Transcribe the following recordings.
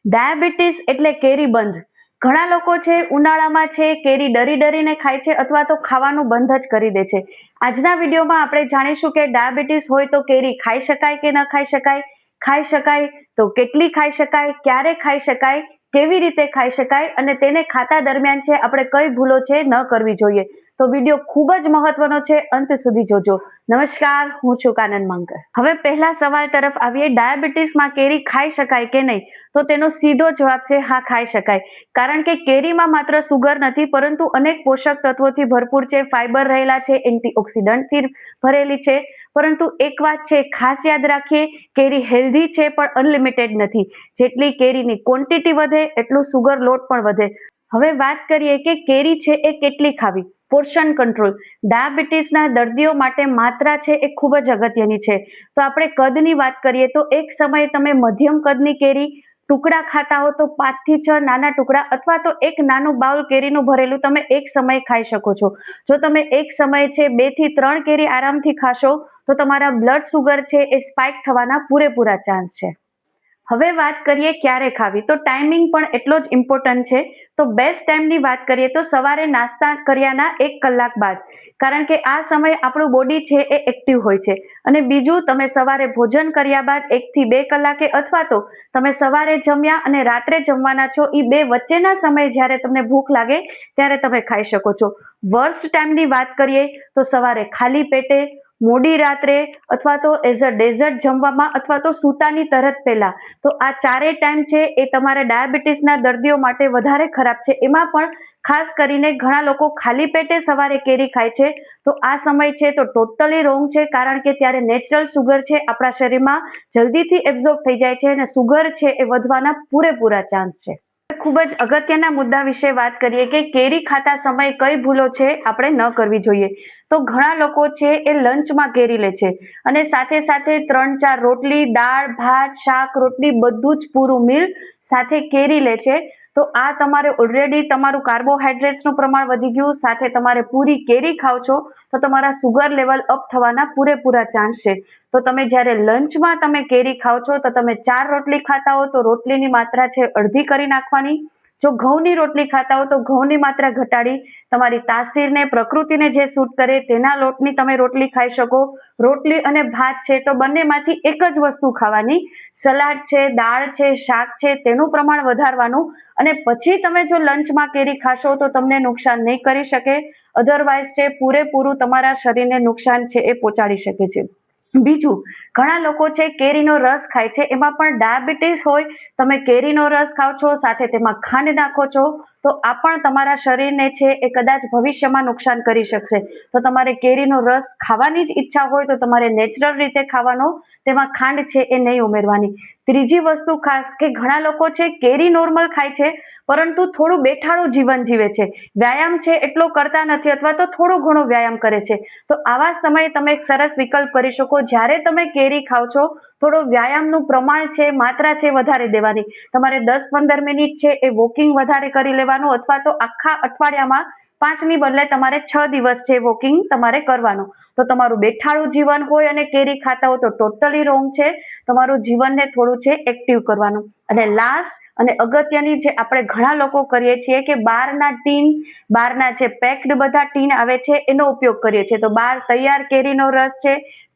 Diabetes એટલે કેરી બંધ. ઘણા લોકો છે ઉનાળામાં છે કેરી ડરી ડરીને ખાય છે અથવા તો ખાવાનું બંધ જ કરી દે છે. આજના વિડીયોમાં આપણે જાણીશું કે ડાયાબિટીસ હોય તો કેરી ખાઈ શકાય કે ન ખાઈ શકાય, ખાઈ શકાય તો કેટલી ખાઈ શકાય, ક્યારે ખાઈ શકાય, કેવી રીતે ખાઈ શકાય અને તેને ખાતા દરમિયાન છે આપણે કઈ ભૂલો છે ન કરવી જોઈએ. તો વિડીયો ખૂબ જ મહત્વનો છે, અંત સુધી જોજો. નમસ્કાર, હું છું કાનન માંકર. હવે પહેલા સવાલ તરફ આવીએ. ડાયાબિટીસમાં કેરી ખાઈ શકાય કે નહીં? તો તેનો સીધો જવાબ છે હા, ખાઈ શકાય. કારણ કે કેરીમાં માત્ર સુગર નથી પરંતુ અનેક પોષક તત્વોથી ભરપૂર છે, ફાઈબર રહેલા છે, એન્ટીઓક્સિડન્ટથી ભરેલી છે. પરંતુ એક વાત છે ખાસ યાદ રાખીએ, કેરી હેલ્ધી છે પણ અનલિમિટેડ નથી. જેટલી કેરીની ક્વોન્ટિટી વધે એટલું સુગર લોડ પણ વધે. હવે વાત કરીએ કે કેરી છે એ કેટલી ખાવી. પોર્શન કંટ્રોલ ડાયાબિટીસના દર્દીઓ માટે માત્રા છે એ ખૂબ જ અગત્યની છે. તો આપણે કદની વાત કરીએ તો એક સમયે તમે મધ્યમ કદની કેરી ટુકડા ખાતા હો તો 5 થી 6 નાના ટુકડા અથવા તો એક નાનું બાઉલ કેરીનું ભરેલું તમે એક સમયે ખાઈ શકો છો. જો તમે એક સમયે છે 2 થી 3 કેરી આરામથી ખાશો તો તમારા બ્લડ સુગર છે એ સ્પાઇક થવાના પૂરેપૂરા ચાન્સ છે. હવે વાત કરીએ ક્યારે ખાવી, તો ટાઈમિંગ પણ એટલો જ ઇમ્પોર્ટન્ટ છે. તો બેસ્ટ ટાઈમની વાત કરીએ તો સવારે નાસ્તા કર્યાના 1 કલાક બાદ, કારણ કે આ સમય આપણું બોડી છે એ એક્ટિવ હોય છે. અને બીજું, તમે સવારે ભોજન કર્યા બાદ 1 થી 2 કલાકે અથવા તો તમે સવારે જમ્યા અને રાત્રે જમવાના છો એ બે વચ્ચેના સમયે જ્યારે તમને ભૂખ લાગે ત્યારે તમે ખાઈ શકો છો. વર્સ્ટ ટાઈમની વાત કરીએ તો સવારે ખાલી પેટે, મોડી રાત્રે અથવા તો એઝ અ ડેઝર્ટ જમવામાં અથવા તો સૂતાની તરત પહેલા. તો આ ચારેય ટાઈમ છે એ તમારા ડાયાબિટીસના દર્દીઓ માટે વધારે ખરાબ છે. એમાં પણ ખાસ કરીને ઘણા લોકો ખાલી પેટે સવારે કેરી ખાય છે તો આ સમય છે તો ટોટલી રોંગ છે, કારણ કે ત્યારે નેચરલ સુગર છે આપણા શરીરમાં જલ્દીથી એબ્ઝોર્બ થઈ જાય છે અને સુગર છે એ વધવાના પૂરેપૂરા ચાન્સ છે. ખૂબ જ અગત્યના મુદ્દા વિશે વાત કરીએ કે કેરી ખાતા સમયે કઈ ભૂલો છે આપણે ન કરવી જોઈએ. તો ઘણા લોકો છે એ લંચમાં કેરી લે છે અને સાથે સાથે 3-4 રોટલી, દાળ, ભાત, શાક, રોટલી બધું જ પૂરું મીલ સાથે કેરી લે છે. તો આ તમારે ઓલરેડી તમારું કાર્બોહાઈડ્રેટ્સનું પ્રમાણ વધી ગયું, સાથે તમારે પૂરી કેરી ખાવ છો તો તમારા સુગર લેવલ અપ થવાના પૂરેપૂરા ચાન્સ છે. તો તમે જ્યારે લંચમાં તમે કેરી ખાવ છો તો તમે 4 રોટલી ખાતા હો તો રોટલીની માત્રા છે અડધી કરી નાખવાની. જો ઘઉંની રોટલી ખાતા હો તો ઘઉંની માત્રા ઘટાડી તમારી તાસીરને, પ્રકૃતિને જે સૂટ કરે તેના લોટની તમે રોટલી ખાઈ શકો. રોટલી અને ભાત છે તો બંનેમાંથી એક જ વસ્તુ ખાવાની. સલાડ છે, દાળ છે, શાક છે તેનું પ્રમાણ વધારવાનું અને પછી તમે જો લંચમાં કેરી ખાશો તો તમને નુકસાન નહીં કરી શકે. અધરવાઇઝ છે પૂરેપૂરું તમારા શરીરને નુકસાન છે એ પહોંચાડી શકે છે. બીજું, ઘણા લોકો છે કેરીનો રસ ખાય છે, એમાં પણ ડાયાબિટીસ હોય, તમે કેરીનો રસ ખાવ છો સાથે તેમાં ખાંડ નાખો છો તો આ પણ તમારા શરીરને છે એ કદાચ ભવિષ્યમાં નુકસાન કરી શકશે. તો તમારે કેરીનો રસ ખાવાની જ ઈચ્છા હોય તો તમારે નેચરલ રીતે ખાવાનો, તેમાં ખાંડ છે એ નહીં ઉમેરવાની. ત્રીજી વસ્તુ ખાસ કે ઘણા લોકો છે કેરી નોર્મલ ખાય છે પરંતુ થોડું બેઠાડું જીવન જીવે છે, વ્યાયામ છે એટલો કરતા નથી અથવા તો થોડો ઘણો વ્યાયામ કરે છે. તો આવા સમયે તમે એક સરસ વિકલ્પ કરી શકો. જ્યારે તમે કેરી ખાવ છો થોડો વ્યાયામનું પ્રમાણ છે, માત્રા છે વધારે દેવાની. તમારે 10-15 મિનિટ છે એ વોકિંગ વધારે કરી લેવાનું અથવા તો આખા અઠવાડિયામાં 5ની બદલે તમારે 6 દિવસ છે વોકિંગ તમારે કરવાનું. તો તમારું બેઠાડું જીવન હોય અને કેરી ખાતા હો તો ટોટલી રોંગ છે. તમારું જીવનને થોડું છે એક્ટિવ કરવાનું. અને લાસ્ટ અને અગત્યની જે આપણે ઘણા લોકો કરીએ છીએ કે બહારના જે પેક્ડ બધા ટીન આવે છે એનો ઉપયોગ કરીએ છીએ. તો બહાર તૈયાર કેરીનો રસ છે,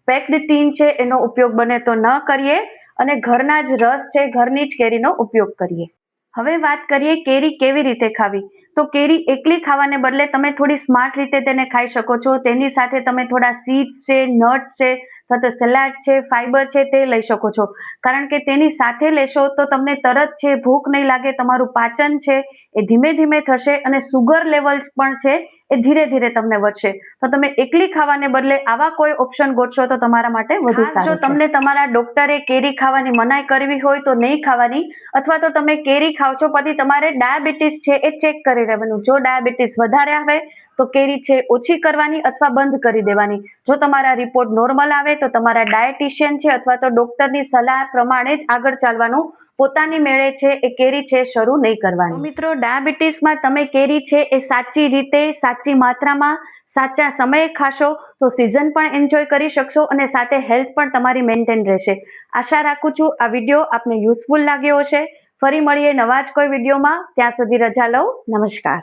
પેક્ડ ટીન છે એનો ઉપયોગ બને તો ન કરીએ અને ઘરના જ રસ છે, ઘરની જ કેરીનો ઉપયોગ કરીએ. હવે વાત કરીએ કેરી કેવી રીતે ખાવી. તો કેરી એકલી ખાવાને બદલે તમે થોડી સ્માર્ટ રીતે તેને ખાઈ શકો છો. તેની સાથે તમે થોડા સીડ્સ છે, નટ્સ છે અથવા તો સલાડ છે, ફાઈબર છે તે લઈ શકો છો. કારણ કે તેની સાથે લેશો તો તમને તરત છે ભૂખ નહીં લાગે, તમારું પાચન છે એ ધીમે ધીમે થશે અને સુગર લેવલ પણ છે એ ધીરે ધીરે તમને વધશે. તો તમે એકલી ખાવાને બદલે આવા કોઈ ઓપ્શન ગોતશો તો તમારા માટે વધુ સારું. જો તમને તમારા ડોક્ટરે કેરી ખાવાની મનાઈ કરવી હોય તો નહીં ખાવાની, અથવા તો તમે કેરી ખાવ છો પછી તમારે ડાયાબિટીસ છે એ ચેક કરી લેવાનું. જો ડાયાબિટીસ વધારે આવે તો કેરી છે ઓછી કરવાની અથવા બંધ કરી દેવાની. જો તમારા રિપોર્ટ નોર્મલ આવે તો તમારા ડાયટિશિયન છે અથવા તો ડોક્ટરની સલાહ પ્રમાણે જ આગળ ચાલવાનું. પોતાની મેળે છે એ કેરી છે શરૂ નહીં કરવાની. મિત્રો, ડાયાબિટીસમાં તમે કેરી છે એ સાચી રીતે, સાચી માત્રામાં, સાચા સમયે ખાશો તો સિઝન પણ એન્જોય કરી શકશો અને સાથે હેલ્થ પણ તમારી મેન્ટેન રહેશે. આશા રાખું છું આ વિડીયો આપને યુઝફુલ લાગ્યો હશે. ફરી મળીએ નવા જ કોઈ વિડીયોમાં. ત્યાં સુધી રજા લઉં. નમસ્કાર.